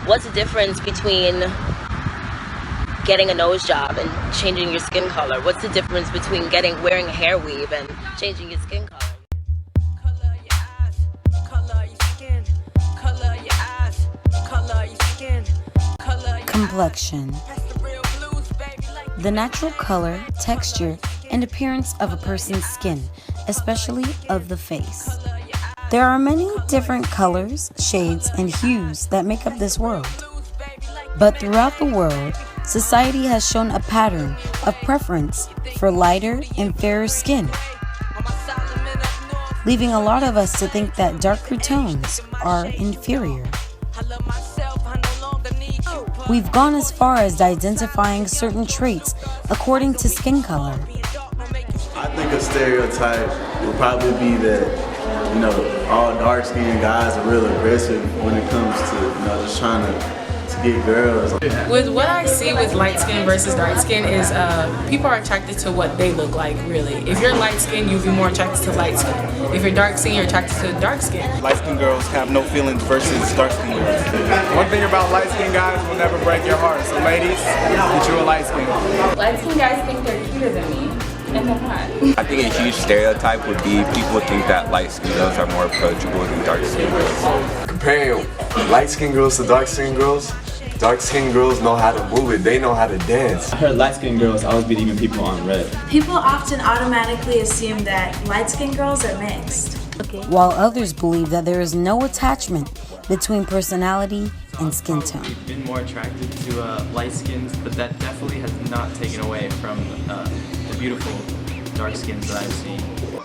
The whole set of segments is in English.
What's the difference between getting a nose job and changing your skin color? What's the difference between wearing a hair weave and changing your skin color? Color your eyes, color your skin, color your eyes, color your skin, color your Complexion. The natural color, texture, and appearance of a person's skin, especially of the face. There are many different colors, shades, and hues that make up this world. But throughout the world, society has shown a pattern of preference for lighter and fairer skin, leaving a lot of us to think that darker tones are inferior. We've gone as far as identifying certain traits according to skin color. I think a stereotype would probably be that, all dark-skinned guys are real aggressive when it comes to, just trying to get girls. With what I see with light skin versus dark skin is people are attracted to what they look like, really. If you're light skin, you'll be more attracted to light skin. If you're dark skin, you're attracted to dark skin. Light skin girls have no feelings versus dark skin girls. One thing about light skin guys will never break your heart. So ladies, get you a light skin. Light skin guys think they're cuter than me. And they're not. I think a huge stereotype would be people think that light skin girls are more approachable than dark skin girls. Comparing light skin girls to dark skin girls know how to move it, they know how to dance. I heard light skin girls always beat even people on red. People often automatically assume that light skin girls are mixed. While others believe that there is no attachment between personality and skin tone. I've been more attracted to light skins, but that definitely has not taken away from the beautiful dark skins that I've seen.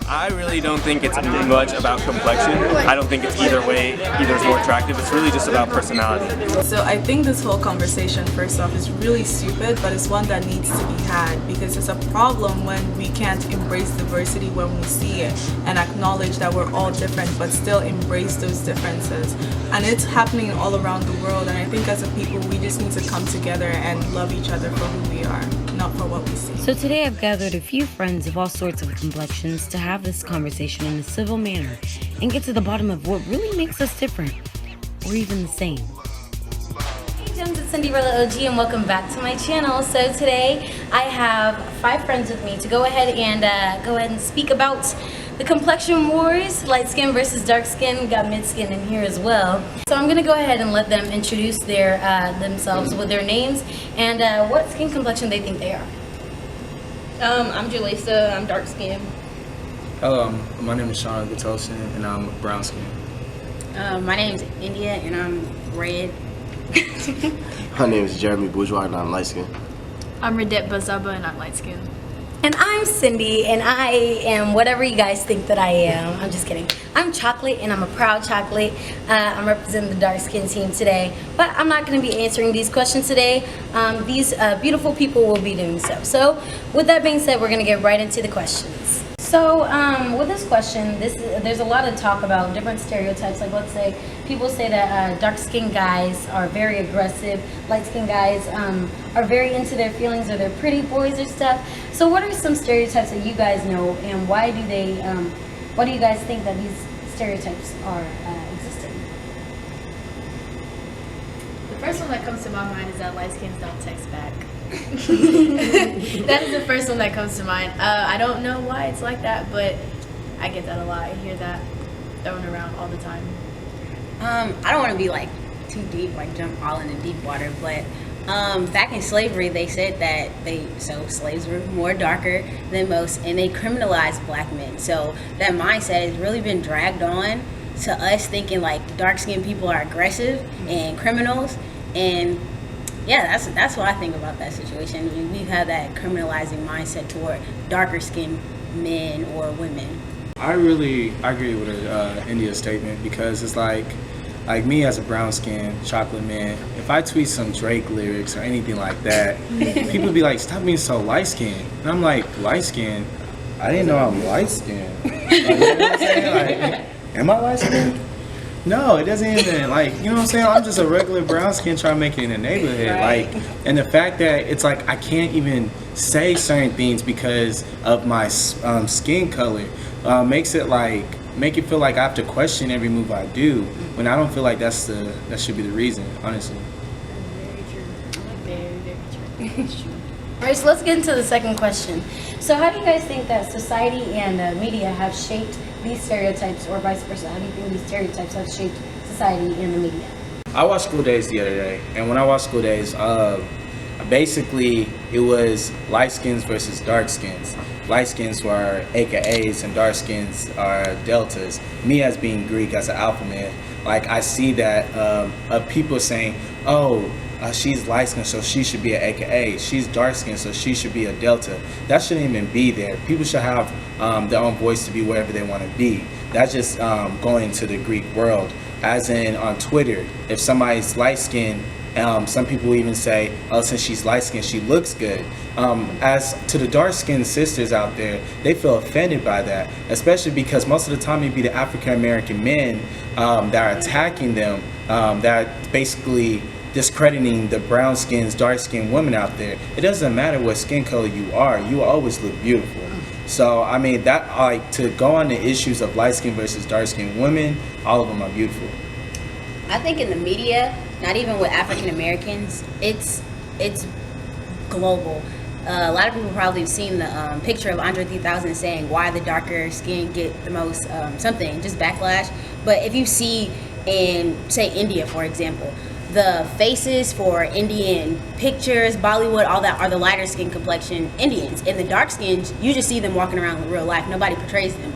I really don't think it's much about complexion. I don't think it's either way, either is more attractive. It's really just about personality. So I think this whole conversation, first off, is really stupid, but it's one that needs to be had because it's a problem when we can't embrace diversity when we see it and acknowledge that we're all different but still embrace those differences. And it's happening all around the world, and I think as a people we just need to come together and love each other for who we are, not for what we see. So today I've gathered a few friends of all sorts of complexions to have this conversation in a civil manner and get to the bottom of what really makes us different or even the same. Hey Gems, it's Cindyrella OG and welcome back to my channel. So today I have 5 friends with me to go ahead and speak about the complexion wars, light skin versus dark skin. We got mid skin in here as well. So I'm gonna go ahead and let them introduce themselves with their names and what skin complexion they think they are. I'm Jalisa, I'm dark skin. Hello, my name is Sean Gatosin and I'm brown skin. My name is India and I'm red. My name is Jeremy Bourgeois and I'm light skinned. I'm Redette Bazaba and I'm light skinned. And I'm Cindy, and I am whatever you guys think that I am. I'm just kidding. I'm chocolate, and I'm a proud chocolate. I'm representing the dark skin team today, but I'm not going to be answering these questions today. These beautiful people will be doing so. So, with that being said, we're going to get right into the questions. So, with this question, there's a lot of talk about different stereotypes. Like, let's say people say that dark-skinned guys are very aggressive, light-skinned guys are very into their feelings, or they're pretty boys or stuff. So, what are some stereotypes that you guys know, and why do you guys think that these stereotypes are existing? The first one that comes to my mind is that light skins don't text back. That is the first one that comes to mind. I don't know why it's like that, but I get that a lot. I hear that thrown around all the time. I don't want to be like too deep, like jump all into deep water, but back in slavery they said that slaves were more darker than most and they criminalized black men. So that mindset has really been dragged on to us thinking like dark-skinned people are aggressive and criminals, and yeah, that's what I think about that situation. We've had that criminalizing mindset toward darker skinned men or women. I really agree with India's statement because it's like me as a brown skinned chocolate man, if I tweet some Drake lyrics or anything like that, people be like, stop being so light skinned. And I'm like, light skinned? I didn't know I'm light skinned. Like, you know what I'm saying? Like, am I light skinned? No, it doesn't even, like, you know what I'm saying? I'm just a regular brown skin trying to make it in the neighborhood. Right. Like, and the fact that it's like I can't even say certain things because of my skin color makes it like make it feel like I have to question every move I do, when I don't feel like that should be the reason, honestly. Very true. All right, so let's get into the second question. So how do you guys think that society and media have shaped these stereotypes, or vice versa? How do you think these stereotypes have shaped society and the media? I watched School Days the other day, and when I watched School Days, basically it was light skins versus dark skins. Light skins were AKAs and dark skins are deltas. Me as being Greek, as an alpha man, like I see that of people saying, oh, she's light skinned, so she should be an AKA. She's dark skinned, so she should be a delta. That shouldn't even be there. People should have their own voice to be wherever they want to be. That's just going into the Greek world. As in on Twitter, if somebody's light skinned, some people even say, oh, since she's light skinned, she looks good. As to the dark skinned sisters out there, they feel offended by that, especially because most of the time it be the African American men that are attacking them, that are basically discrediting the brown skins, dark skinned women out there. It doesn't matter what skin color you always look beautiful. So I mean, that, like, to go on the issues of light skin versus dark skinned women, all of them are beautiful. I think in the media, not even with African Americans, it's global. A lot of people probably have seen the picture of Andre 3000 saying why the darker skin get the most something, just backlash. But if you see in, say, India, for example, the faces for Indian pictures, Bollywood, all that are the lighter skin complexion Indians. And the dark skins, you just see them walking around in real life. Nobody portrays them.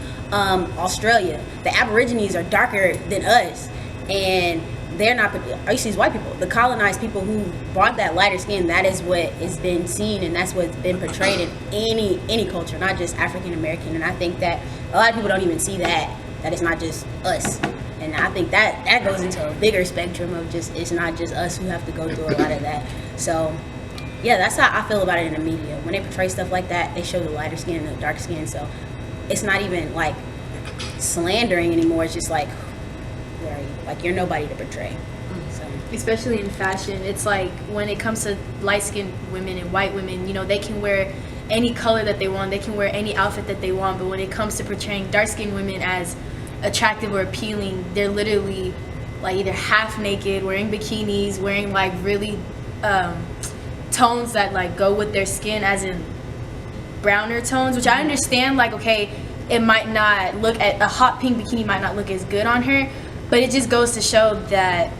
Australia, the Aborigines are darker than us. And they're not, I used to use white people, the colonized people who brought that lighter skin. That is what has been seen, and that's what's been portrayed in any culture, not just African American. And I think that a lot of people don't even see that it's not just us. And I think that goes into a bigger spectrum of just, it's not just us who have to go through a lot of that. So yeah, that's how I feel about it in the media. When they portray stuff like that, they show the lighter skin and the dark skin. So it's not even like slandering anymore. It's just like, where are you? Like, you're nobody to portray. So. Especially in fashion, it's like when it comes to light-skinned women and white women, you know, they can wear any color that they want, they can wear any outfit that they want, but when it comes to portraying dark-skinned women as attractive or appealing, they're literally like either half naked, wearing bikinis, wearing like really tones that like go with their skin, as in browner tones, which I understand, like, okay, it might not look, at a hot pink bikini might not look as good on her, but it just goes to show that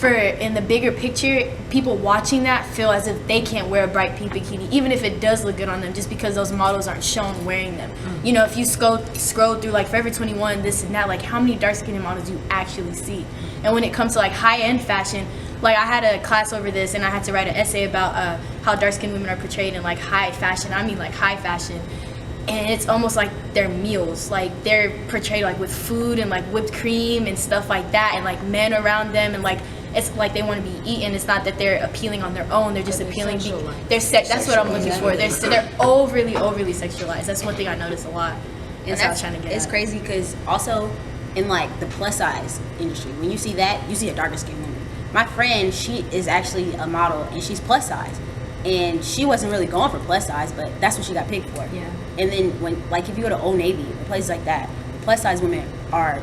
in the bigger picture, people watching that feel as if they can't wear a bright pink bikini, even if it does look good on them, just because those models aren't shown wearing them. You know, if you scroll through like Forever 21, this and that, like how many dark-skinned models do you actually see? And when it comes to like high-end fashion, like I had a class over this and I had to write an essay about how dark-skinned women are portrayed in like high fashion. I mean like high fashion. And it's almost like their meals, like they're portrayed like with food and like whipped cream and stuff like that, and like men around them, and like it's like they want to be eaten. It's not that they're appealing on their own, they're just appealing. That's what I'm looking for. They're overly sexualized. That's one thing I noticed a lot. And that's what I was trying to get it's at. Crazy because also in like the plus size industry, when you see that, you see a darker skinned woman. My friend, she is actually a model and she's plus size. And she wasn't really going for plus size, but that's what she got picked for. Yeah. And then when, like, if you go to Old Navy or places like that, plus size women are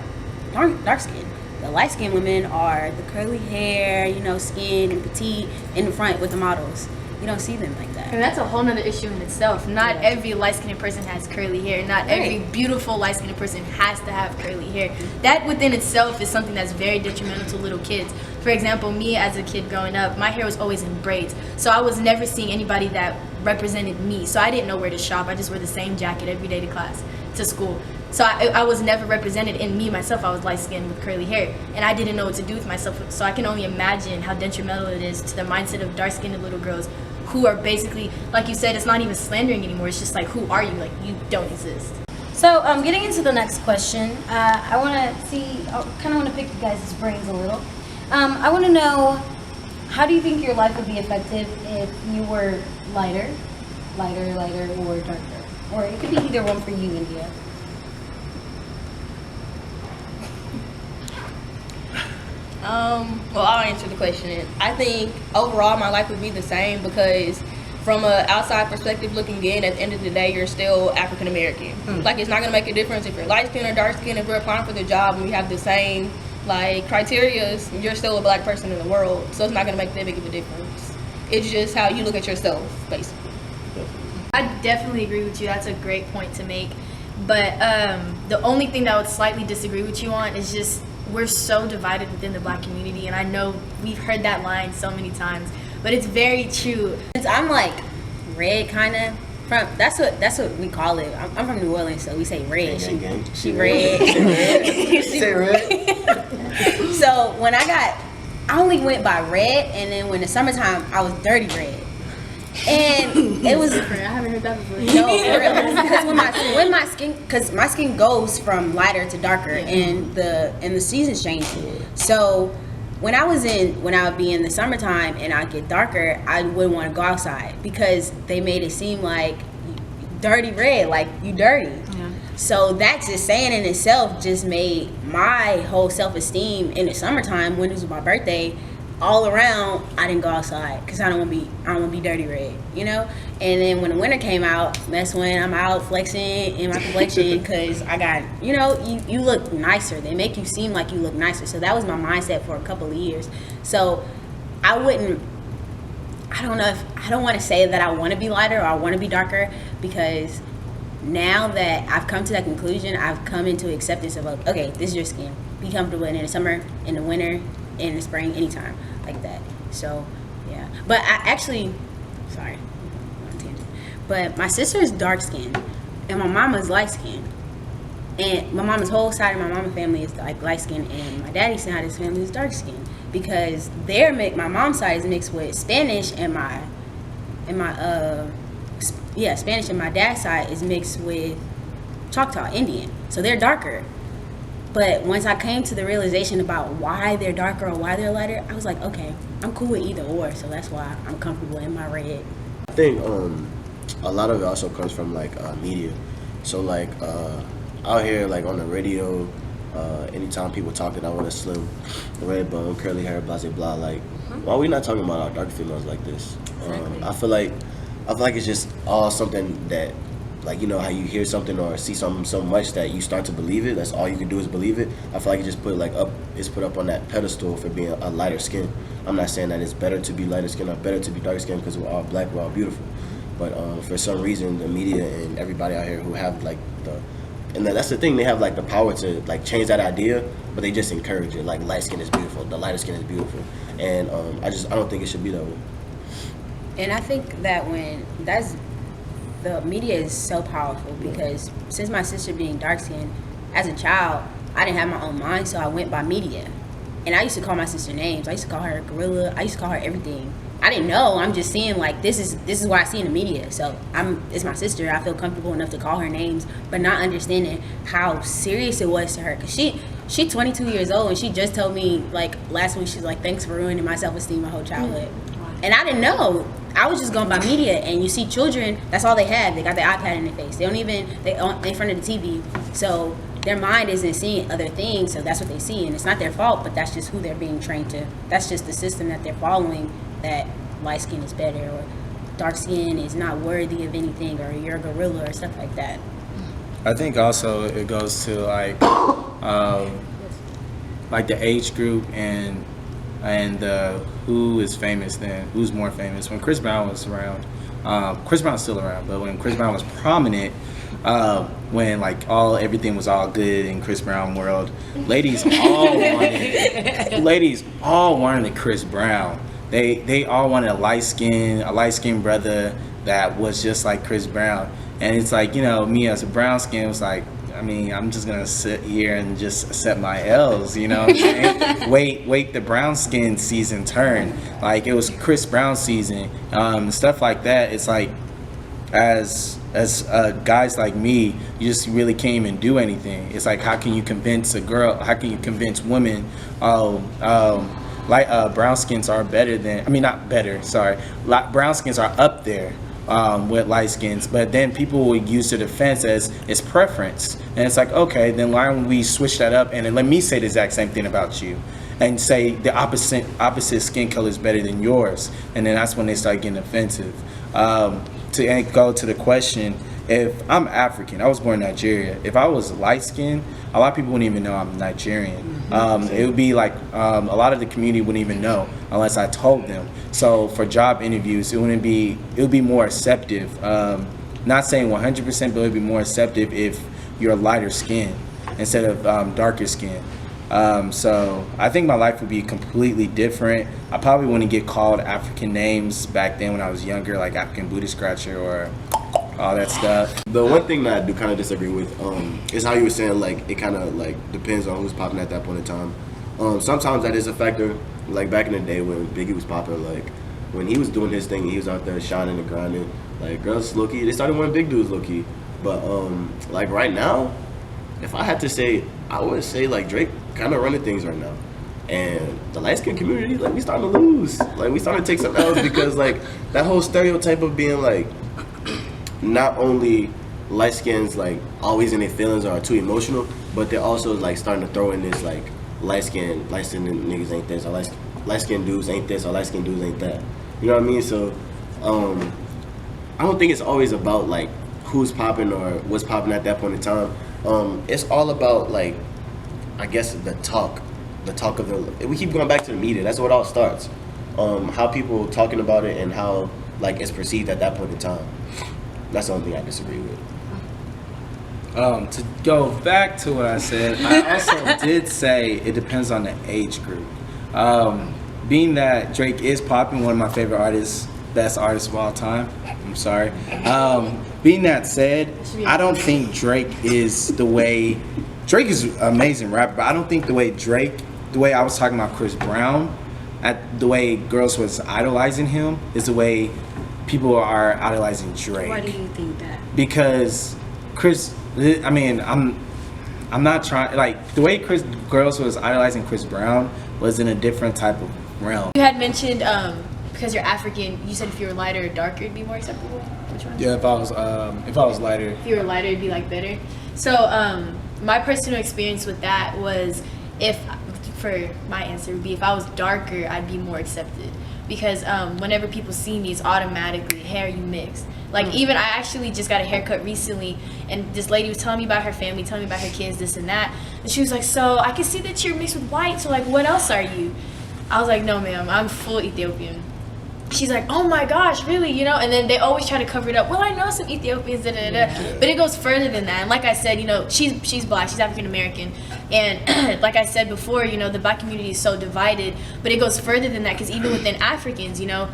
dark skinned. The light skinned women are the curly hair, you know, skin and petite in the front with the models. You don't see them like that. And that's a whole nother issue in itself. Not every light-skinned person has curly hair. Not every beautiful light-skinned person has to have curly hair. That within itself is something that's very detrimental to little kids. For example, me as a kid growing up, my hair was always in braids. So I was never seeing anybody that represented me. So I didn't know where to shop. I just wore the same jacket every day to class, to school. So I was never represented in me, myself. I was light-skinned with curly hair. And I didn't know what to do with myself. So I can only imagine how detrimental it is to the mindset of dark-skinned little girls who are basically, like you said, it's not even slandering anymore. It's just like, who are you? Like, you don't exist. So getting into the next question, I kind of want to pick you guys' brains a little. I want to know, how do you think your life would be effective if you were lighter, or darker? Or it could be either one for you, India. Well, I'll answer the question. I think overall my life would be the same because from a outside perspective looking in, at the end of the day, you're still African American. Like, it's not gonna make a difference if you're light skin or dark skin. If we're applying for the job and we have the same like criteria, you're still a black person in the world. So it's not gonna make that big of a difference. It's just how you look at yourself, basically. I definitely agree with you. That's a great point to make. But the only thing that I would slightly disagree with you on is just we're so divided within the black community, and I know we've heard that line so many times, but it's very true. I'm like red, kind of. That's what we call it. I'm from New Orleans, so we say red. She red. Say red. So when I only went by red, and then when the summertime, I was dirty red. And it was different. I haven't heard that before. No, for real. Because my skin goes from lighter to darker, and the seasons change. So when I would be in the summertime and I'd get darker, I wouldn't want to go outside because they made it seem like dirty red, like you dirty. Yeah. So that just saying in itself just made my whole self-esteem in the summertime, when it was my birthday, all around, I didn't go outside because I don't want to be dirty red, you know. And then when the winter came out, that's when I'm out flexing in my complexion because I got, you know, you look nicer. They make you seem like you look nicer. So that was my mindset for a couple of years. So I don't want to say that I want to be lighter or I want to be darker, because now that I've come to that conclusion, I've come into acceptance of, okay, this is your skin. Be comfortable in the summer, in the winter, in the spring, anytime like that. So yeah, but I actually, sorry, but my sister is dark skinned and my mama's light skinned, and my mama's whole side of my mama family is like light skinned, and my daddy's side of his family is dark skinned, because my mom's side is mixed with Spanish, and Spanish, and my dad's side is mixed with Choctaw Indian, so they're darker. But once I came to the realization about why they're darker or why they're lighter, I was like, okay, I'm cool with either or, so that's why I'm comfortable in my red. I think a lot of it also comes from like media. So like out here, like on the radio, anytime people talking, I want a slim, red bone, curly hair, blah blah blah. Like, why are we not talking about our dark females like this? Exactly. I feel like it's just all something that, like, you know how you hear something or see something so much that you start to believe it. That's all you can do is believe it. I feel like it just put up on that pedestal for being a lighter skin. I'm not saying that it's better to be lighter skin or better to be darker skin, because we're all black, we're all beautiful. But for some reason, the media and everybody out here who have like that's the thing, they have like the power to like change that idea, but they just encourage it. Like, light skin is beautiful, the lighter skin is beautiful, and I don't think it should be that way. And I think that the media is so powerful, because since my sister being dark skinned, as a child, I didn't have my own mind, so I went by media. And I used to call my sister names. I used to call her gorilla. I used to call her everything. I didn't know. I'm just seeing like this is what I see in the media. So it's my sister. I feel comfortable enough to call her names, but not understanding how serious it was to her. Cause she's 22 years old, and she just told me like last week, she's like, thanks for ruining my self-esteem my whole childhood. And I didn't know. I was just going by media, and you see children, that's all they have. They got their iPad in their face. They in front of the TV. So their mind isn't seeing other things, so that's what they see. And it's not their fault, but that's just who they're being trained to. That's just the system that they're following, that light skin is better, or dark skin is not worthy of anything, or you're a gorilla, or stuff like that. I think also it goes to like the age group and who is famous then, who's more famous. When Chris Brown was around, Chris Brown's still around, but when Chris Brown was prominent, when like everything was all good in Chris Brown world, ladies all wanted Chris Brown. They all wanted a light skinned brother that was just like Chris Brown. And it's like, you know, me as a brown skin was like, I mean, I'm just gonna sit here and just accept my L's, you know what I'm saying? wait the brown skin season turn. Like, it was Chris Brown season, stuff like that. It's like, as guys like me, you just really can't even do anything. It's like, how can you convince a girl, how can you convince women, brown skins are better than, I mean, not better, sorry, brown skins are up there with light skins, but then people will use the defense as it's preference. And it's like, okay, then why don't we switch that up and then let me say the exact same thing about you. and say the opposite skin color is better than yours, and then that's when they start getting offensive. To go to the question, if I'm African, I was born in Nigeria. If I was light skinned, a lot of people wouldn't even know I'm Nigerian. It would be like a lot of the community wouldn't even know unless I told them. So for job interviews, it would be more acceptive. Not saying 100%, but it would be more acceptive if you're lighter skin instead of darker skin. So I think my life would be completely different. I probably wouldn't get called African names back then when I was younger, like African booty scratcher or all that stuff. The one thing that I do kind of disagree with is how you were saying, like, it kind of like depends on who's popping at that point in time. Sometimes that is a factor. Like back in the day when Biggie was popping, like when he was doing his thing, he was out there shining and grinding. Like girls low-key, they started wearing big dudes low-key. But like right now, if I had to say, I would say like Drake kind of running things right now. And the light skin community, like we starting to lose. Like we starting to take something else because like that whole stereotype of being like not only light skins like always in their feelings or are too emotional, but they're also like starting to throw in this like light skin niggas ain't this, or light skin dudes ain't this, or light skin dudes ain't that. You know what I mean? So I don't think it's always about like who's popping or what's popping at that point in time. It's all about like, I guess the talk of the. We keep going back to the media. That's where it all starts. How people talking about it and how like it's perceived at that point in time. That's the only thing I disagree with. To go back to what I said, I also did say it depends on the age group. Being that Drake is popping, one of my favorite artists, best artist of all time. I'm sorry. Being that said, I don't think Drake is the way. Drake is an amazing rapper, but I don't think the way I was talking about Chris Brown, the way girls was idolizing him, is the way people are idolizing Drake. Why do you think that? Because I'm not trying, like, the way girls was idolizing Chris Brown was in a different type of realm. You had mentioned because you're African, you said if you were lighter or darker, it'd be more acceptable. Which one? Yeah, if I was lighter. If you were lighter, it'd be like better. So my personal experience with that was for my answer would be if I was darker, I'd be more accepted. Because whenever people see me, it's automatically hair you mixed. Like even I actually just got a haircut recently, and this lady was telling me about her family, telling me about her kids, this and that. And she was like, so I can see that you're mixed with white, so like what else are you? I was like, no ma'am, I'm full Ethiopian. She's like, oh my gosh, really, you know? And then they always try to cover it up. Well, I know some Ethiopians, da da da. But it goes further than that. And like I said, you know, she's black, she's African American, and like I said before, you know, the black community is so divided. But it goes further than that, because even within Africans, you know,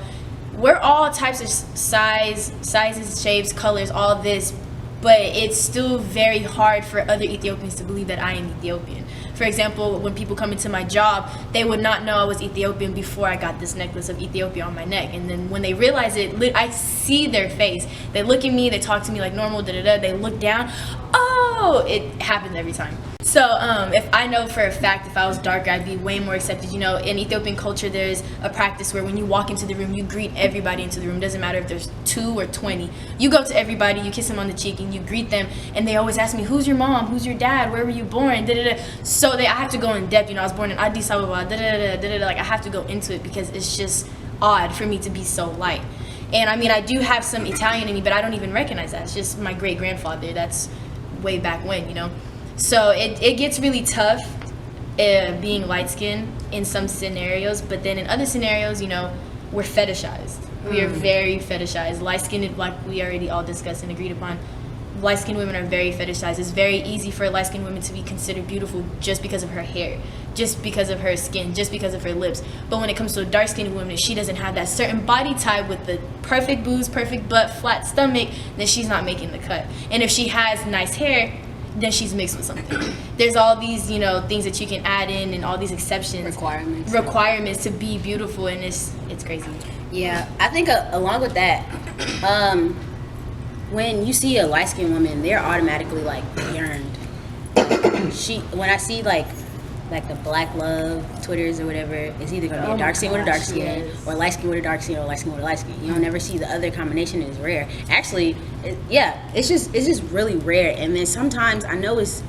we're all types of sizes, shapes, colors, all this. But it's still very hard for other Ethiopians to believe that I am Ethiopian. For example, when people come into my job, they would not know I was Ethiopian before I got this necklace of Ethiopia on my neck. And then when they realize it, I see their face. They look at me, they talk to me like normal, da-da-da. They look down. Oh, it happens every time. So if I know for a fact if I was darker, I'd be way more accepted. You know, in Ethiopian culture, there's a practice where when you walk into the room, you greet everybody into the room. Doesn't matter if there's 2 or 20. You go to everybody, you kiss them on the cheek, and you greet them. And they always ask me, who's your mom? Who's your dad? Where were you born? Da-da-da. So I have to go in depth. You know, I was born in Addis Ababa. Da-da-da, da-da-da. Like I have to go into it because it's just odd for me to be so light. And I mean, I do have some Italian in me, but I don't even recognize that. It's just my great grandfather. That's way back when, you know. So it gets really tough being light-skinned in some scenarios, but then in other scenarios, you know, we're fetishized. We are very fetishized. Light-skinned, like we already all discussed and agreed upon, light-skinned women are very fetishized. It's very easy for a light-skinned woman to be considered beautiful just because of her hair, just because of her skin, just because of her lips. But when it comes to a dark-skinned woman, if she doesn't have that certain body type with the perfect boobs, perfect butt, flat stomach, then she's not making the cut. And if she has nice hair, then she's mixed with something. There's all these, you know, things that you can add in and all these exceptions. Requirements to be beautiful, and it's crazy. Yeah, I think along with that, when you see a light-skinned woman, they're automatically like yearned. When I see like the Black Love Twitters or whatever, it's either gonna be a dark skin with a dark skin, or light skin with a dark skin, or light skin with a light skin. You don't never see the other combination. Is rare. Actually, it's just really rare. And then sometimes I know it's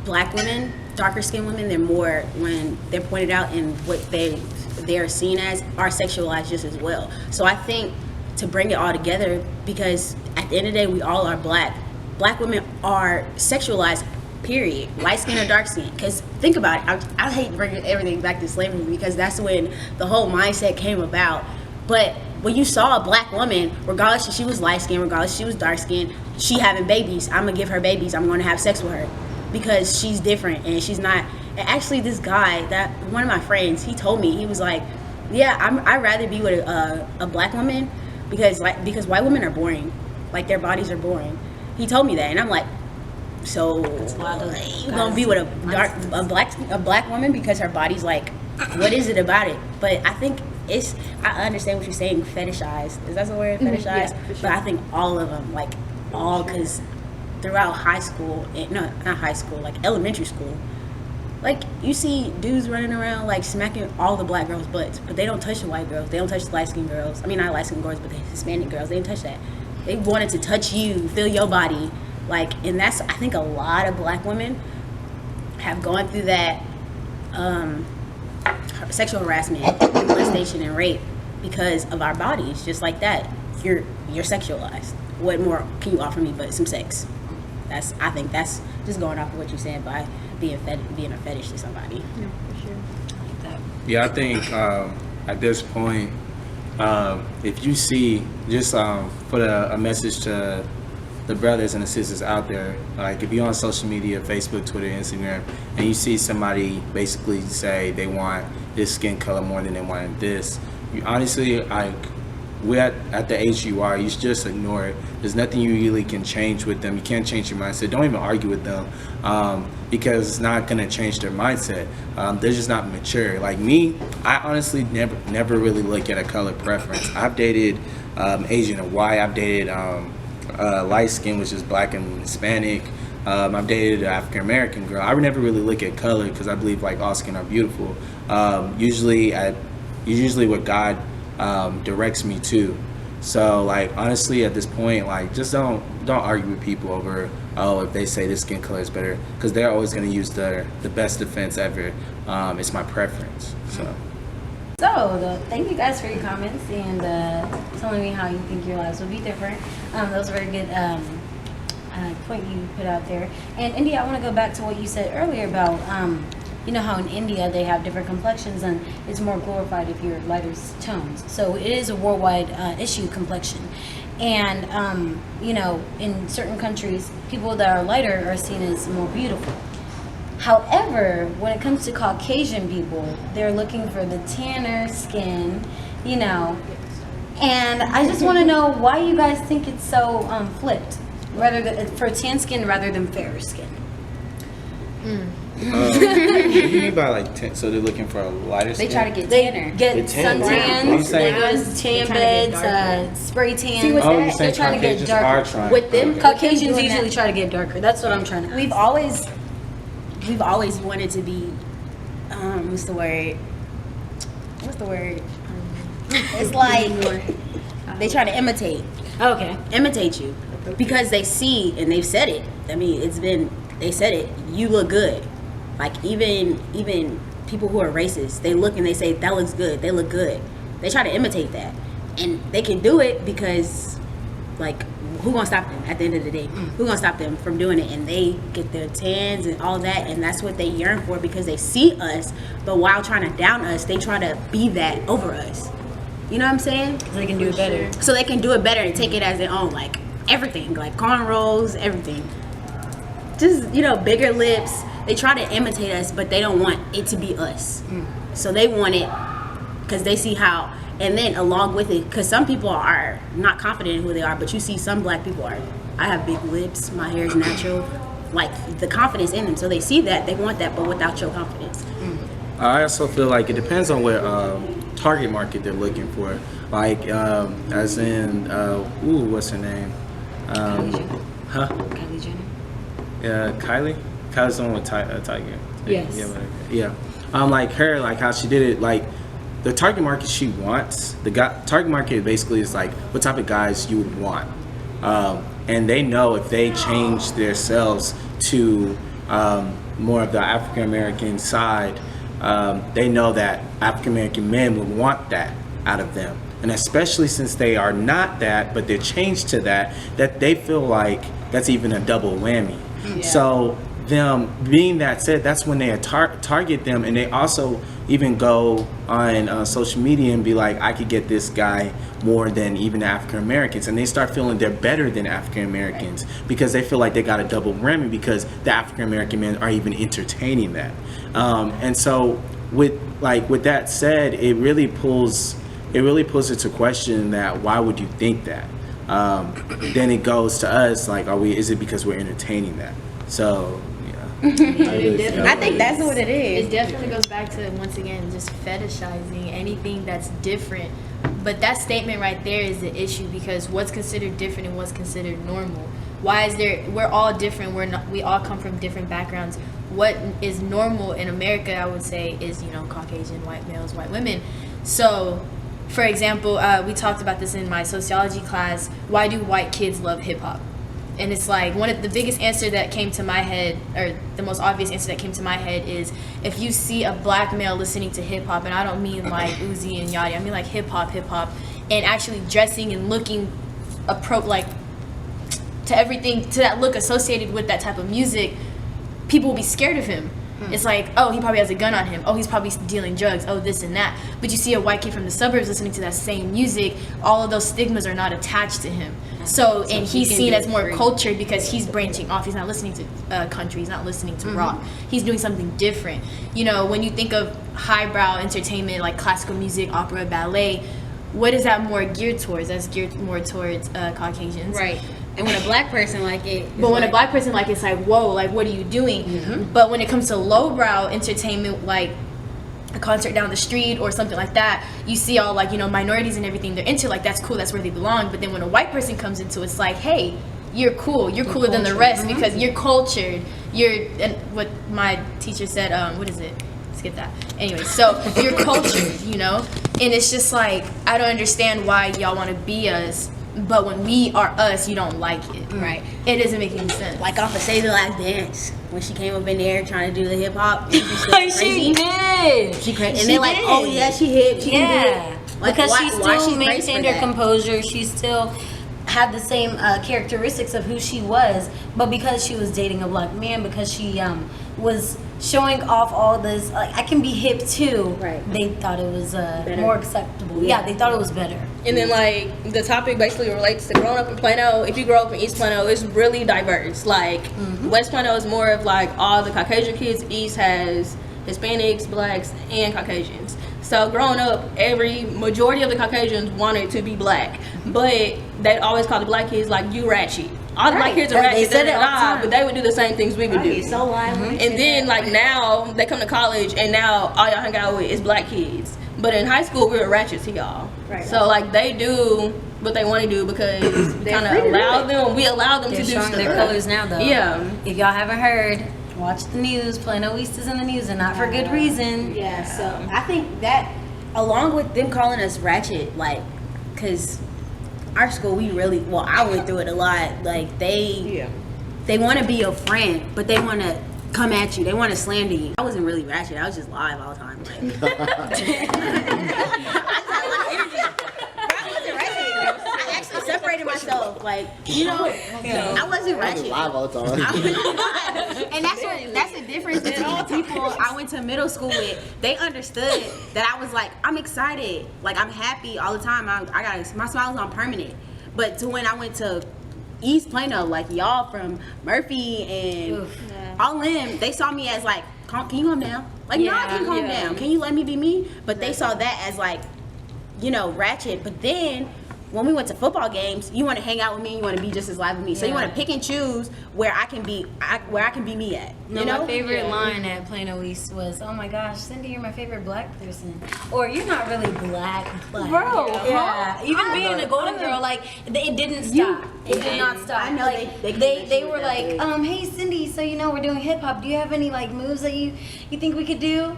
black women darker skinned women, they're more, when they're pointed out and what they're seen as, are sexualized just as well. So I think to bring it all together, because at the end of the day, we all are black. Black women are sexualized, period. Light skin or dark skin. Because think about it, I hate bringing everything back to slavery because that's when the whole mindset came about. But when you saw a black woman, regardless if she was light skinned, regardless if she was dark skinned, she having babies, I'm gonna give her babies, I'm gonna have sex with her because she's different and she's not. And actually, this guy, that one of my friends, he told me, he was like, yeah, I'd rather be with a black woman because white women are boring, like their bodies are boring. He told me that, and I'm like, so you gonna be with a black woman because her body's like, what is it about it? But I think I understand what you're saying, fetishized. Is that the word, fetishized? Yeah, for sure. But I think all of them, like all, because throughout high school, no, not high school, like elementary school, like you see dudes running around like smacking all the black girls' butts, but they don't touch the white girls. They don't touch the light-skinned girls. I mean, not light-skinned girls, but the Hispanic girls. They didn't touch that. They wanted to touch you, feel your body, like, and that's, I think a lot of black women have gone through that sexual harassment, molestation, and rape because of our bodies. Just like that, you're sexualized. What more can you offer me but some sex? I think that's just going off of what you said by being a fetish to somebody. Yeah, for sure. I like that. Yeah, I think at this point, if you see, just put a message to the brothers and the sisters out there, like if you're on social media, Facebook, Twitter, Instagram, and you see somebody basically say they want this skin color more than they want this, you honestly, we're at the age you are, you should just ignore it. There's nothing you really can change with them. You can't change your mindset. Don't even argue with them because it's not gonna change their mindset. They're just not mature. Like me, I honestly never really look at a color preference. I've dated Asian and white. I've dated light skin, which is black and Hispanic. I've dated an African American girl. I would never really look at color because I believe like all skin are beautiful. Usually what God directs me to. So like honestly at this point, like just don't argue with people over if they say this skin color is better, because they're always going to use the best defense ever. It's my preference. So thank you guys for your comments and telling me how you think your lives will be different. That was a very good point you put out there. And India, I want to go back to what you said earlier about you know how in India they have different complexions and it's more glorified if you're lighter tones. So it is a worldwide issue, complexion. And you know, in certain countries, people that are lighter are seen as more beautiful. However, when it comes to Caucasian people, they're looking for the tanner skin, you know. And I just want to know why you guys think it's so flipped, for tan skin rather than fairer skin. What do you mean by like so they're looking for a lighter skin? They try to get tanner. Get suntans, they go to tan beds, spray tan. See, with that, they're trying to get darker. With them, Caucasians usually try to get darker. That's what I'm trying to. We've always wanted to be, what's the word? It's like they try to imitate. Okay. Imitate you because they see and they've said it. I mean, they said it. You look good. Like even people who are racist, they look and they say that looks good. They look good. They try to imitate that, and they can do it because, like, who gonna stop them at the end of the day? Who gonna stop them from doing it? And they get their tans and all that, and that's what they yearn for because they see us, but while trying to down us, they try to be that over us. You know what I'm saying? So they can do it better. So they can do it better and take it as their own, like everything, like cornrows, everything. Just, you know, bigger lips. They try to imitate us, but they don't want it to be us. So they want it because they see how. And then along with it, because some people are not confident in who they are, but you see some black people are. I have big lips, my hair is natural, like the confidence in them. So they see that, they want that, but without your confidence. I also feel like it depends on what target market they're looking for. Like, as in, what's her name? Kylie Jenner. Yeah, Kylie? Kylie's the one with Tiger. Yes. Yeah. Like her, like how she did it, like, the target market she wants, target market basically is like what type of guys you would want. And they know if they change themselves to more of the African American side, they know that African American men would want that out of them. And especially since they are not that, but they're changed to that they feel like that's even a double whammy. Yeah. So them being that said, that's when they target them, and they also even go on social media and be like, I could get this guy more than even African Americans, and they start feeling they're better than African Americans because they feel like they got a double whammy because the African American men are even entertaining that. And so with that said, it really pulls into question that why would you think that? Then it goes to us like, is it because we're entertaining that? So I think that's what it is. It definitely goes back to, once again, just fetishizing anything that's different. But that statement right there is the issue, because what's considered different and what's considered normal? Why is there? We're all different. We all come from different backgrounds. What is normal in America, I would say, is Caucasian, white males, white women. So, for example, we talked about this in my sociology class. Why do white kids love hip hop? And it's like, one of the biggest answer that came to my head, or the most obvious answer that came to my head, is if you see a black male listening to hip hop, and I don't mean like Uzi and Yachty, I mean like hip hop, and actually dressing and looking like to everything, to that look associated with that type of music, people will be scared of him. It's like, oh, he probably has a gun on him. Oh, he's probably dealing drugs. Oh, this and that. But you see a white kid from the suburbs listening to that same music, all of those stigmas are not attached to him. So and he's seen as more cultured because he's branching off. He's not listening to country. He's not listening to rock. He's doing something different. When you think of highbrow entertainment like classical music, opera, ballet, what is that more geared towards? That's geared more towards Caucasians. Right. And when a black person like it, but when a black person like it's like, whoa, like what are you doing? But when it comes to lowbrow entertainment, like a concert down the street or something like that, you see all like minorities and everything they're into, like that's cool, that's where they belong. But then when a white person comes into it, it's like, hey, you're cool, you're cooler than the rest because you're cultured. And what my teacher said, what is it? Skip that. Anyway, so you're cultured, and it's just like, I don't understand why y'all want to be us. But when we are us, you don't like it. Right. It doesn't make any sense. Like off of Say the Last Dance, when she came up in there trying to do the hip hop. She did. She crazy. And they're like, oh yeah, she hip. She can do it. Like, because she still maintained her composure. She still had the same characteristics of who she was. But because she was dating a black man, because she was showing off all this, like, I can be hip too. Right. They thought it was more acceptable. Yeah, they thought it was better. And then, like, the topic basically relates to growing up in Plano. If you grow up in East Plano, it's really diverse. Like, West Plano is more of, like, all the Caucasian kids. East has Hispanics, blacks, and Caucasians. So, growing up, majority of the Caucasians wanted to be black. But they'd always call the black kids, like, you ratchet. All the black kids are ratchet. They said it all the time. But they would do the same things we would do. So lively. And then, like, now, they come to college, and now all y'all hang out with is black kids. But in high school, we were ratchet to y'all. Right. So, like, they do what they want to do because we kind of allow them. We allow them to do stuff. They're showing their colors now, though. Yeah. If y'all haven't heard, watch the news. Plano East is in the news, and not for good reason. Yeah. So I think that, along with them calling us ratchet, like, because our school, I went through it a lot. Like, they want to be your friend, but they want to come at you. They want to slander you. I wasn't really ratchet. I was just live all the time. Like, I actually separated myself. Like, I wasn't ratchet. Live all the time. And that's the difference between the people I went to middle school with. They understood that I was like, I'm excited, like I'm happy all the time. My smile is on permanent. But to when I went to East Plano, like y'all from Murphy and all them, they saw me as like, can you calm down? Like, no, I can calm down. Can you let me be me? But they saw that as like, ratchet. But then when we went to football games, you want to hang out with me, you want to be just as live with me. So you want to pick and choose where I can be me at. My favorite line at Plano East was, "Oh my gosh, Cindy, you're my favorite black person," or "You're not really black, bro." Yeah, even being a Golden Girl, like it didn't stop. It did not stop. I know they were like, "Hey Cindy, so we're doing hip hop. Do you have any like moves that you think we could do?"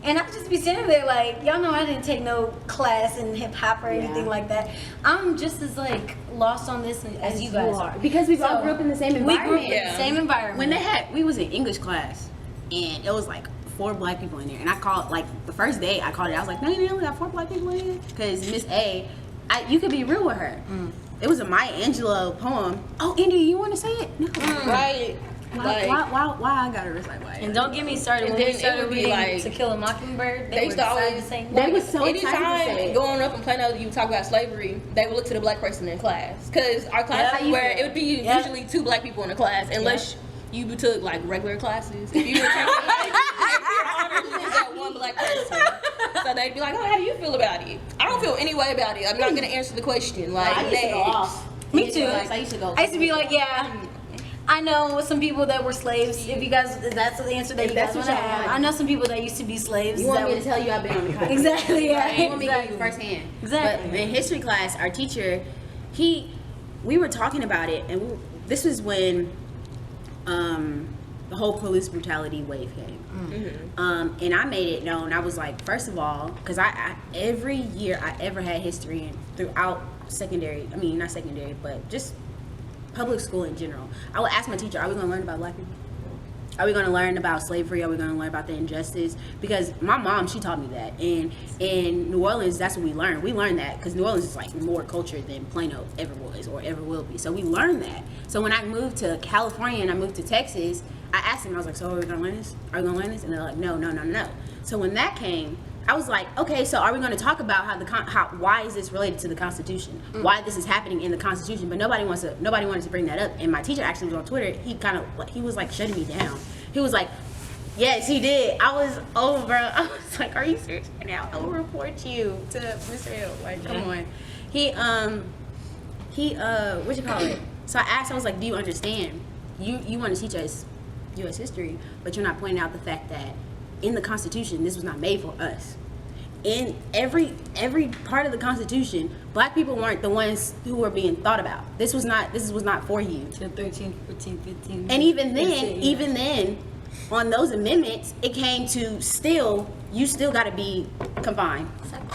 And I'd just be sitting there like, y'all know I didn't take no class in hip hop or anything like that. I'm just as like lost on this as you guys are. Because we all grew up in the same environment. We grew up in the same environment. When we was in English class. and it was like 4 black people in there. And I called, like, the first day I called it, I was like, no, you only got 4 black people in here? Because Miss A, you could be real with her. It was a Maya Angelou poem. Oh, India, you want to say it? No. Right. Why I gotta recite why? And don't get me started. When we started reading To Kill a Mockingbird, they used to always say they was so excited to say anytime it. growing up in Plano, you talk about slavery, they would look to the black person in class, because our classes where it would be usually 2 black people in the class, unless you took like regular classes. If you were taking like, that 1 black person, so they'd be like, "Oh, how do you feel about it?" I don't feel any way about it. I'm not gonna answer the question. Like, I used to go off. Me too. I used to go. I used to be like, yeah. I know some people that were slaves. If you guys, that's the answer that you guys want to have. I know some people that used to be slaves. You want me to tell you I've been on the class? Exactly. Yeah. You want me to give you firsthand? Exactly. But in history class, our teacher, we were talking about it, and this was when the whole police brutality wave came. And I made it known. I was like, first of all, because I every year I ever had history throughout secondary. I mean, not secondary, but just public school in general. I would ask my teacher, are we going to learn about black people? Are we going to learn about slavery? Are we going to learn about the injustice? Because my mom, she taught me that. And in New Orleans, that's what we learned. We learned that because New Orleans is like more culture than Plano ever was or ever will be. So we learned that. So when I moved to California and I moved to Texas, I asked them, I was like, so are we going to learn this? Are we going to learn this? And they're like, no. So when that came, I was like, okay, so are we going to talk about why is this related to the Constitution? Why this is happening in the Constitution? But nobody wanted to bring that up. And my teacher actually was on Twitter. He was like shutting me down. He was like, yes, he did. I was over. I was like, are you serious right now? I will report you to Mr. Hill. Like, come on. What you call it? So I asked, I was like, do you understand? You want to teach us U.S. history, but you're not pointing out the fact that in the Constitution, this was not made for us. In every part of the Constitution, black people weren't the ones who were being thought about. This was not for you. To 13, 14, 15. And even then, on those amendments, it came to you still got to be confined.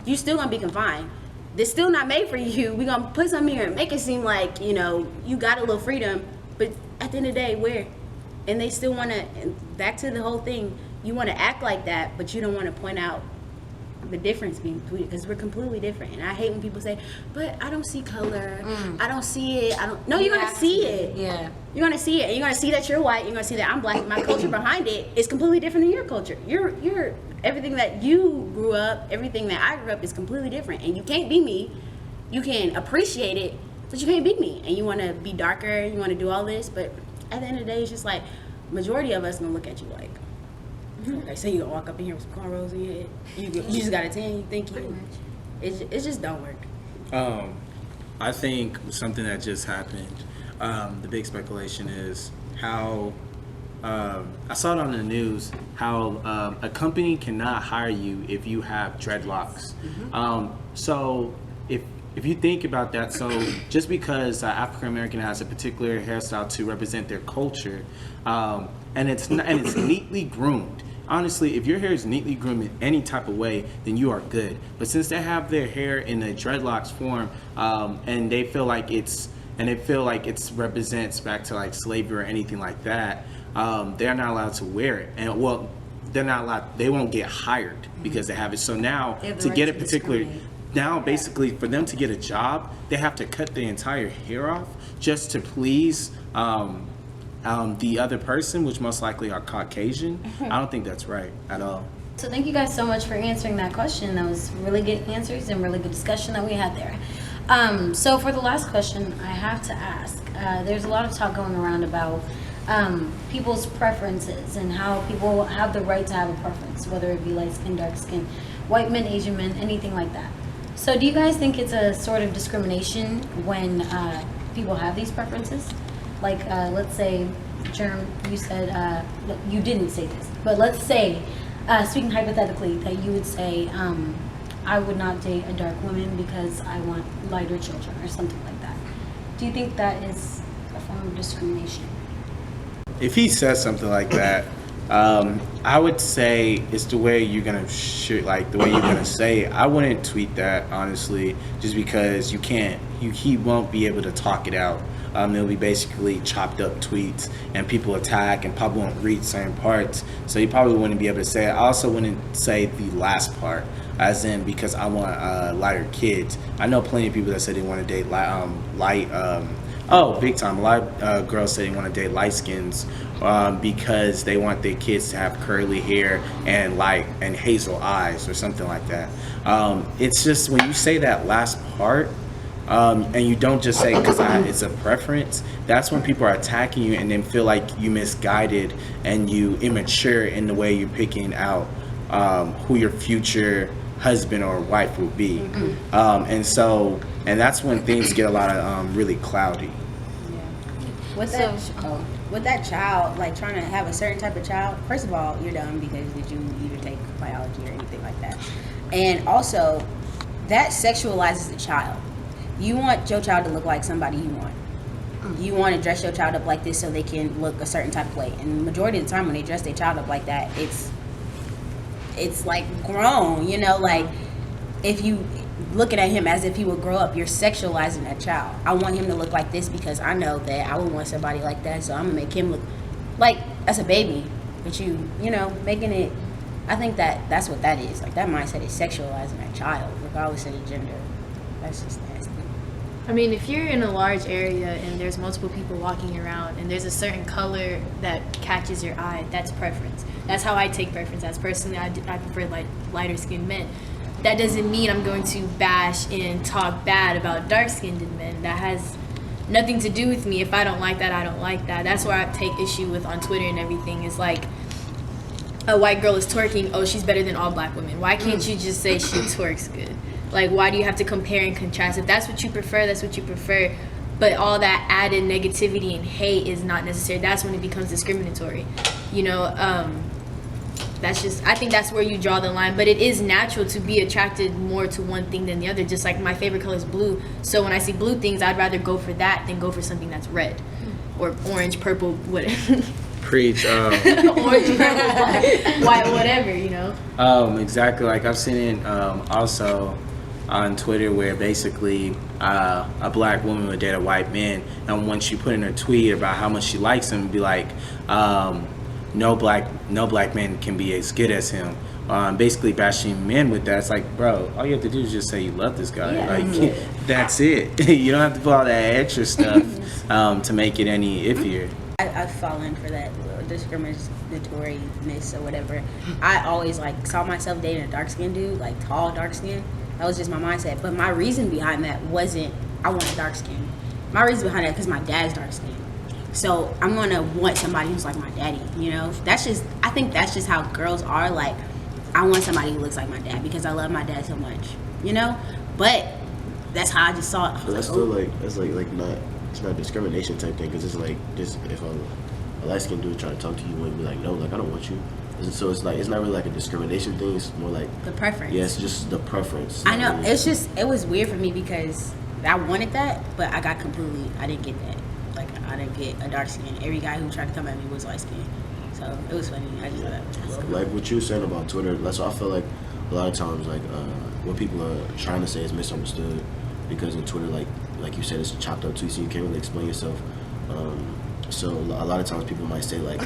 You still gonna be confined. This still not made for you. We gonna put something here and make it seem like you got a little freedom, but at the end of the day, where? And they still want to. Back to the whole thing. You want to act like that, but you don't want to point out the difference between, because we're completely different. And I hate when people say, but I don't see color. I don't see it. No, you're going to see it. Yeah. You're going to see it. And you're going to see that you're white. You're going to see that I'm black. My culture behind it is completely different than your culture. You're everything that you grew up, everything that I grew up is completely different. And you can't be me. You can appreciate it, but you can't be me. And you want to be darker. You want to do all this. But at the end of the day, it's just like, majority of us going to look at you like, okay, so you gonna walk up in here with some cornrows in your head. You just got a 10. You think it just don't work. I think something that just happened. The big speculation is how I saw it on the news how a company cannot hire you if you have dreadlocks. So if you think about that, so just because African American has a particular hairstyle to represent their culture, and it's neatly groomed. Honestly, if your hair is neatly groomed in any type of way, then you are good. But since they have their hair in a dreadlocks form, and they feel like it represents back to like slavery or anything like that, they're not allowed to wear it. And well, they're not allowed. They won't get hired because they have it. So now to get a particular. Now, basically, for them to get a job, they have to cut the entire hair off just to please the other person, which most likely are Caucasian. I don't think that's right at all. So thank you guys so much for answering that question. That was really good answers and really good discussion that we had there. So for the last question, I have to ask, there's a lot of talk going around about people's preferences and how people have the right to have a preference, whether it be light skin, dark skin, white men, Asian men, anything like that. So do you guys think it's a sort of discrimination when people have these preferences? Like, let's say, Germ, you said, you didn't say this, but let's say, speaking hypothetically, that you would say, I would not date a dark woman because I want lighter children or something like that. Do you think that is a form of discrimination? If he says something like that, I would say it's the way you're gonna shoot, like the way you're gonna say it. I wouldn't tweet that honestly, just because you can't. He won't be able to talk it out. It'll be basically chopped up tweets, and people attack, and probably won't read certain parts. So you probably wouldn't be able to say it. I also wouldn't say the last part, as in because I want lighter kids. I know plenty of people that say they want to date big time. A lot of girls say they want to date light skins because they want their kids to have curly hair and light and hazel eyes or something like that. It's just when you say that last part, and you don't just say because it's a preference, that's when people are attacking you and then feel like you misguided and you immature in the way you're picking out who your future husband or wife will be. And that's when things get a lot of really cloudy. With that child, like trying to have a certain type of child, first of all, you're dumb because did you either take biology or anything like that? And also, that sexualizes the child. You want your child to look like somebody you want. You want to dress your child up like this so they can look a certain type of way. And the majority of the time when they dress their child up like that, it's like grown, you know, like if you looking at him as if he would grow up, you're sexualizing that child. I want him to look like this because I know that I would want somebody like that, so I'm gonna make him look like that's a baby. But you know, making it, I think that's what that is. Like that mindset is sexualizing that child, regardless of the gender. That's just nasty. I mean, if you're in a large area and there's multiple people walking around and there's a certain color that catches your eye, that's preference. That's how I take preference. As personally, I prefer lighter skinned men. That doesn't mean I'm going to bash and talk bad about dark-skinned men. That has nothing to do with me. If I don't like that, I don't like that. That's where I take issue with on Twitter and everything. Is like a white girl is twerking, oh, she's better than all black women. Why can't you just say she twerks good? Like, why do you have to compare and contrast? If that's what you prefer, that's what you prefer. But all that added negativity and hate is not necessary. That's when it becomes discriminatory. You know, that's just, I think that's where you draw the line. But it is natural to be attracted more to one thing than the other. Just like my favorite color is blue. So when I see blue things, I'd rather go for that than go for something that's red or orange, purple, whatever. Preach. Orange, purple, white, whatever, you know. Exactly. Like I've seen it also on Twitter where basically a black woman would date a white man, and once she put in her tweet about how much she likes him, be like, no black man can be as good as him. Basically bashing men with that. It's like, bro, all you have to do is just say you love this guy. Yeah. Like that's it. You don't have to put all that extra stuff to make it any iffier. I've fallen for that discriminatoriness or whatever. I always saw myself dating a dark skinned dude, like tall dark skin. That was just my mindset. But my reason behind that wasn't I want a dark skin. My reason behind that because my dad's dark skin. So I'm gonna want somebody who's like my daddy, you know? I think that's just how girls are. Like, I want somebody who looks like my dad because I love my dad so much, you know? But that's how I just saw it. But that's still not, it's not a discrimination type thing, because it's like, just if a light skinned dude trying to talk to you, you wouldn't be like, no, like I don't want you. So it's like, it's not really like a discrimination thing, it's more like the preference. Yeah, it's just the preference. I know, it's just, it was weird for me because I wanted that, but I didn't get that. Like, I didn't get a dark skin. Every guy who tried to come at me was light skinned. So it was funny. I just thought that was cool. Like what you were saying about Twitter, that's why I feel like a lot of times, like, what people are trying to say is misunderstood, because in Twitter, like you said, it's chopped up too, so you can't really explain yourself. So a lot of times people might say, like,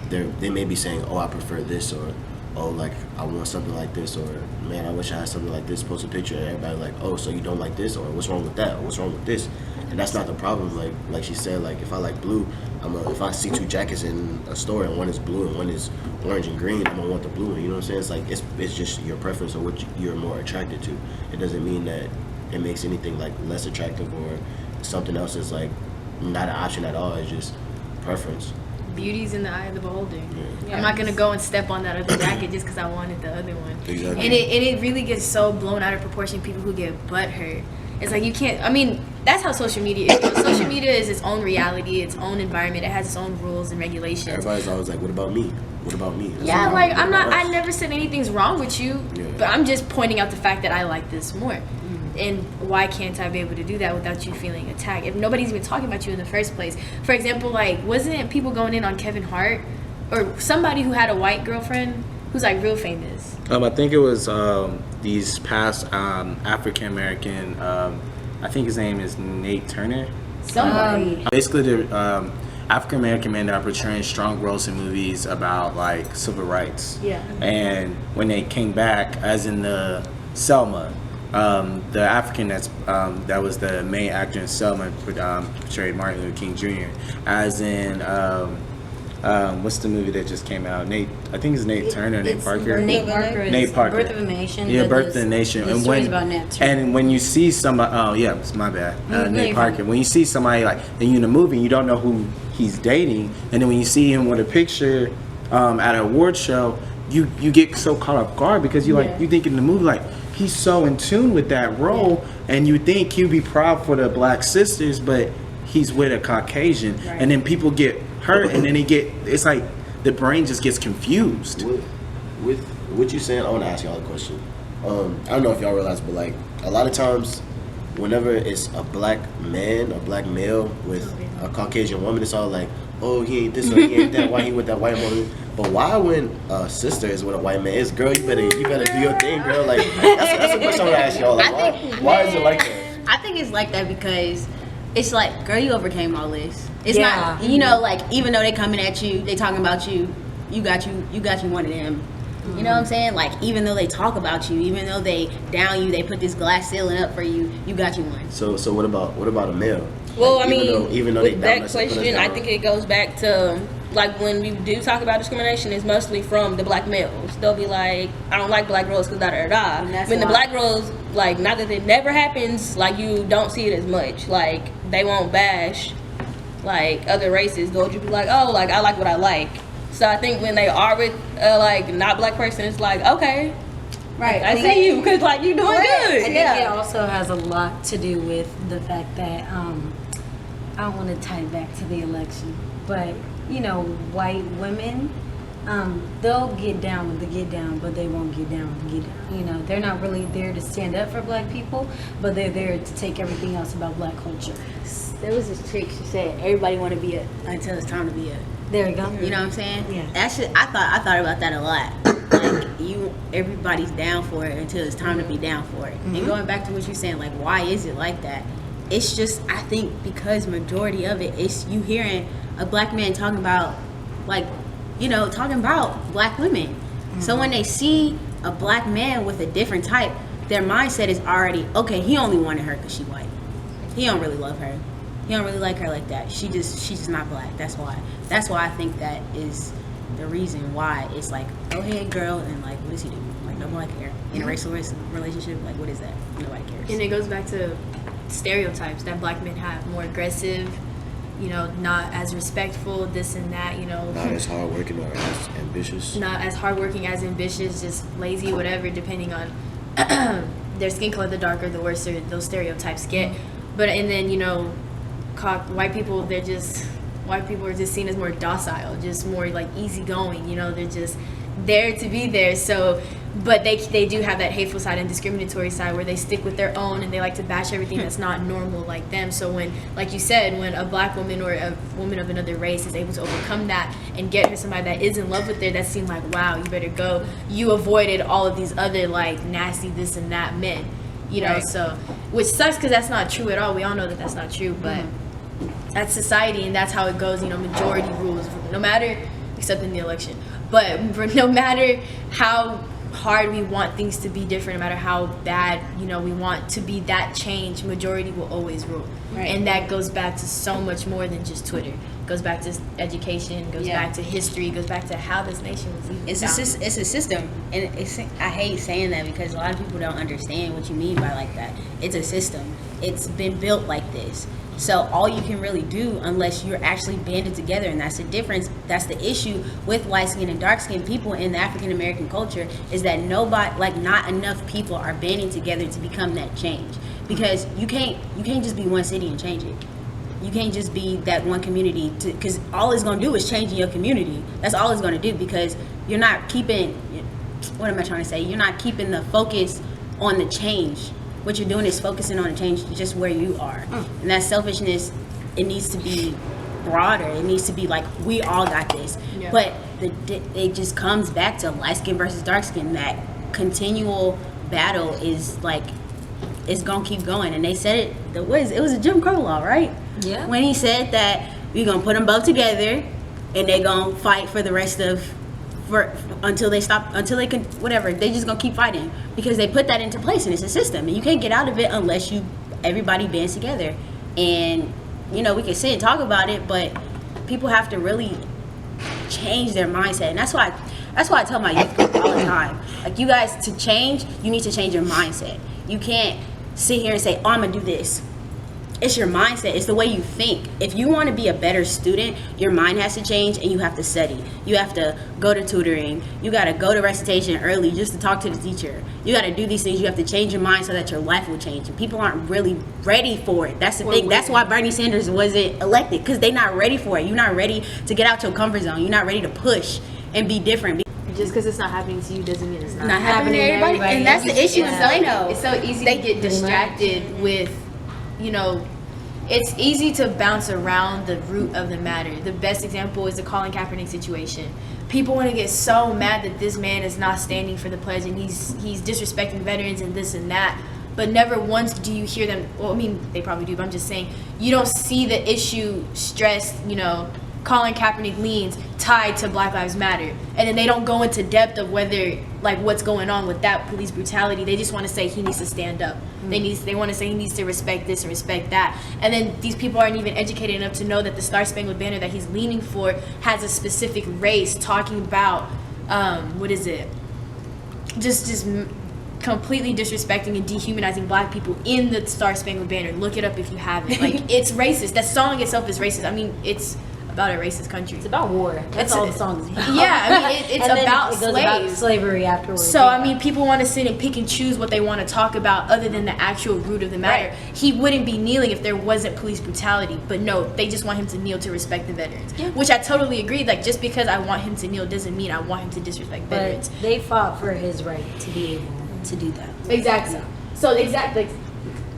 they may be saying, oh, I prefer this, or oh, like, I want something like this, or man, I wish I had something like this, post a picture, and everybody like, oh, so you don't like this, or what's wrong with that, or what's wrong with this? And that's not the problem. Like she said, like, if I like blue, if I see two jackets in a store and one is blue and one is orange and green, I'm gonna want the blue one, you know what I'm saying? It's like, it's just your preference or what you're more attracted to. It doesn't mean that it makes anything like less attractive or something else is like not an option at all. It's just preference. Beauty's in the eye of the beholder. Yeah. I'm not gonna go and step on that other jacket just because I wanted the other one. Exactly. And it really gets so blown out of proportion. People who get butthurt. It's like you can't. I mean, that's how social media is. Social media is its own reality, its own environment. It has its own rules and regulations. Everybody's always like, "What about me? What about me?" That's Yeah, like I'm not. I never said anything's wrong with you, but I'm just pointing out the fact that I like this more. And why can't I be able to do that without you feeling attacked? If nobody's even talking about you in the first place. For example, like, wasn't people going in on Kevin Hart or somebody who had a white girlfriend who's like real famous? I think it was these past African American. I think his name is Nate Turner. Somebody. Basically, the African American men that are portraying strong roles in movies about like civil rights. Yeah. And when they came back, as in the Selma, the African that was the main actor in Selma portrayed Martin Luther King Jr. As in what's the movie that just came out? I think it's Nate Turner, Nate Parker. Nate Parker. Nate Parker. Birth of a Nation. Yeah, Birth of a Nation. The story's about Nat Turner. And when you see somebody, oh yeah, it's my bad, Nate you're Parker. fine. When you see somebody like you in the movie, you don't know who he's dating, and then when you see him with a picture at an award show, you get so caught off guard because you think in the movie like he's so in tune with that role, and you think he'd be proud for the black sisters, but he's with a Caucasian, and then people get hurt, and then it's like the brain just gets confused. With what you saying, I want to ask y'all a question. I don't know if y'all realize, but like a lot of times, whenever it's a black man, a black male with a Caucasian woman, it's all like, oh, he ain't this or he ain't that. Why he with that white woman? But why when a sister is with a white man? It's girl, you better do your thing, girl. Like that's a question I want to ask y'all. Like why is it like that? I think it's like that because it's like, girl, you overcame all this. It's Yeah. not, like, even though they coming at you, they talking about you, you got you one of them. You know what I'm saying? Like, even though they talk about you, even though they down you, they put this glass ceiling up for you, you got you one. So what about a male? Well, Like, I mean, even though with they down that us and put us question, I down. think it goes back to, like, when we do talk about discrimination, it's mostly from the black males. They'll be like, I don't like black girls because da-da-da-da. When the black girls, like, not that it never happens, like, you don't see it as much. Like, they won't bash, like, other races. They'll just be like, oh, like, I like what I like. So I think when they are with, like, not black person, it's like, okay. Right. I see you because, like, you're doing good. I think it also has a lot to do with the fact that I don't want to tie it back to the election, but white women, they'll get down with the get down, but they won't get down with the get down. They're not really there to stand up for black people, but they're there to take everything else about black culture. There was this chick, she said, everybody want to be a until it's time to be a. There you go. You know what I'm saying? Yeah. That shit, I thought about that a lot. Like, everybody's down for it until it's time to be down for it. And going back to what you're saying, like, why is it like that? It's just, I think because majority of it is you hearing a black man talking about, like, talking about black women. So when they see a black man with a different type, their mindset is already, okay, he only wanted her because she white. He don't really love her. He don't really like her like that. She's just not black. That's why. That's why I think that is the reason why it's like, go ahead, girl, and like, what does he do? Like, nobody care. In a racial relationship, like, what is that? Nobody cares. And it goes back to stereotypes that black men have, more aggressive, not as respectful, this and that, Not as hardworking or as ambitious. Not as hardworking, as ambitious, just lazy, whatever, depending on their skin color. The darker, the worse those stereotypes get. But and then white people are just seen as more docile, just more like easygoing. They're just there to be there. So, but they do have that hateful side and discriminatory side where they stick with their own and they like to bash everything that's not normal like them. So when, like you said, when a black woman or a woman of another race is able to overcome that and get her somebody that is in love with her, that seemed like, wow, you better go. You avoided all of these other like nasty this and that men. Right. So, which sucks because that's not true at all. We all know that that's not true, but that's society and that's how it goes. Majority rules, no matter, except in the election, but no matter how hard we want things to be different, no matter how bad we want to be that change, majority will always rule. Right. And that goes back to so much more than just Twitter. It goes back to education, goes back to history, goes back to how this nation was even It's a system, and I hate saying that because a lot of people don't understand what you mean by like that. It's a system. It's been built like this. So all you can really do, unless you're actually banded together, and that's the difference, that's the issue with light-skinned and dark-skinned people in the African-American culture, is that not enough people are banding together to become that change. Because you can't just be one city and change it. You can't just be that one community, because all it's going to do is change in your community. That's all it's going to do, because you're not keeping, what am I trying to say? You're not keeping the focus on the change. What you're doing is focusing on the change just where you are. And that selfishness, it needs to be broader. It needs to be like, we all got this. Yeah. But it just comes back to light skin versus dark skin. That continual battle is like, it's gonna keep going. And they said it. It was a Jim Crow law, right? Yeah. When he said that we're gonna put them both together, and they gonna fight for the rest of, until they can, whatever. They just gonna keep fighting because they put that into place, and it's a system, and you can't get out of it unless everybody bands together. And we can sit and talk about it, but people have to really change their mindset. And that's why I tell my youth group all the time, like, you guys, to change, you need to change your mindset. You can't sit here and say, oh, I'm gonna do this. It's your mindset. It's the way you think. If you want to be a better student, your mind has to change, and you have to study. You have to go to tutoring. You got to go to recitation early just to talk to the teacher. You got to do these things. You have to change your mind so that your life will change. And people aren't really ready for it. That's the thing. That's why Bernie Sanders wasn't elected, because they're not ready for it. You're not ready to get out your comfort zone. You're not ready to push and be different. Just because it's not happening to you doesn't mean it's not happening to everybody. And that's the issue in Plano. It's so easy to get distracted with, it's easy to bounce around the root of the matter. The best example is the Colin Kaepernick situation. People want to get so mad that this man is not standing for the pledge, and he's disrespecting veterans and this and that. But never once do you hear them. Well, I mean, they probably do, but I'm just saying, you don't see the issue stressed, Colin Kaepernick leans tied to Black Lives Matter, and then they don't go into depth of whether, like, what's going on with that police brutality. They just want to say he needs to stand up. They want to say he needs to respect this and respect that, and then these people aren't even educated enough to know that the Star Spangled Banner that he's leaning for has a specific race, talking about just completely disrespecting and dehumanizing Black people in the Star Spangled Banner. Look it up if you haven't. Like, it's racist. That song itself is racist. I mean, it's about a racist country. It's about war. That's all the song is about. Yeah, I mean, it's about it goes slaves. about slavery afterwards. So, I mean, people want to sit and pick and choose what they want to talk about other than the actual root of the matter. Right. He wouldn't be kneeling if there wasn't police brutality. But no, they just want him to kneel to respect the veterans. Yeah. Which I totally agree. Like, just because I want him to kneel doesn't mean I want him to disrespect veterans. They fought for his right to be able to do that. Exactly. So, exactly.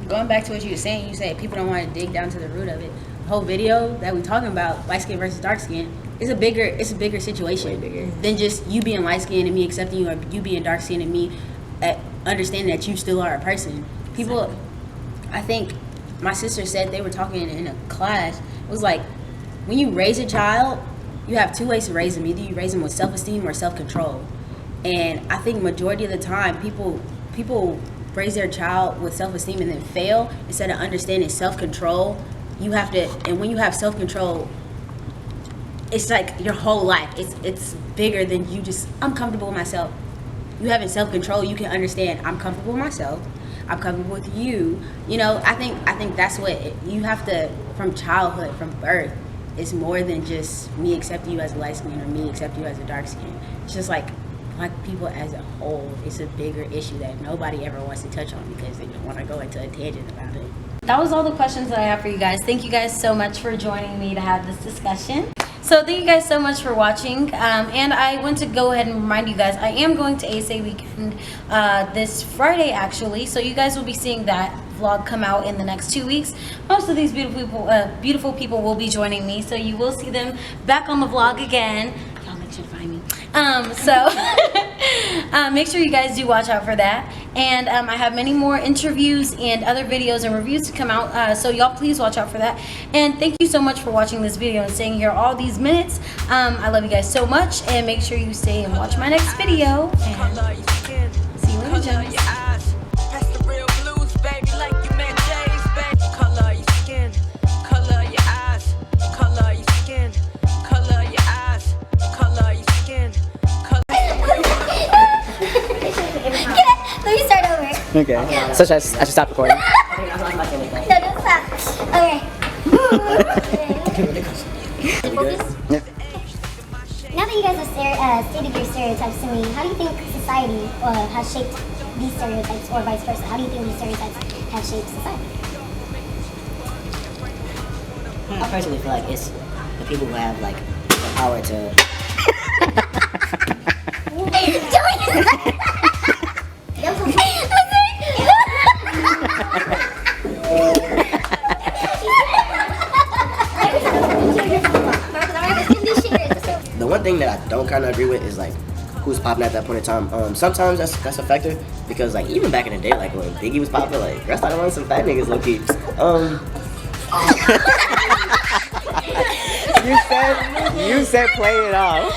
Going back to what you were saying, you said people don't want to dig down to the root of it. Whole video that we're talking about, light skin versus dark skin, is a bigger situation. Way bigger than just you being light skinned and me accepting you, or you being dark skinned and me understanding that you still are a person. People, I think my sister said, they were talking in a class, it was like, when you raise a child, you have two ways to raise them. Either you raise them with self-esteem or self-control. And I think majority of the time people raise their child with self-esteem and then fail instead of understanding self-control. You have to, and when you have self-control, it's like your whole life. It's bigger than you just, I'm comfortable with myself. You having self-control, you can understand, I'm comfortable with myself, I'm comfortable with you. I think that's what you have to, from childhood, from birth, it's more than just me accepting you as a light skin or me accepting you as a dark skin. It's just like Black people as a whole. It's a bigger issue that nobody ever wants to touch on because they don't want to go into a tangent about it. That was all the questions that I have for you guys. Thank you guys so much for joining me to have this discussion. So thank you guys so much for watching. And I want to go ahead and remind you guys, I am going to ASA Weekend this Friday, actually. So you guys will be seeing that vlog come out in the next 2 weeks. Most of these beautiful people will be joining me, so you will see them back on the vlog again. Y'all make sure to find me. Make sure you guys do watch out for that. And I have many more interviews and other videos and reviews to come out, so y'all please watch out for that. And thank you so much for watching this video and staying here all these minutes. I love you guys so much, and make sure you stay and watch my next video. And see you later, Gems. Let me start over. Okay. So I should stop recording. No, don't stop. Okay. Yeah. Now that you guys have stated your stereotypes to me, how do you think society has shaped these stereotypes, or vice versa? How do you think these stereotypes have shaped society? I personally feel like it's the people who have like the power to. The one thing thing that I don't kind of agree with is like who's popping at that point in time. Sometimes that's a factor because like even back in the day, like when Biggie was popping, like girls started wanting some fat niggas low key. You said play it off.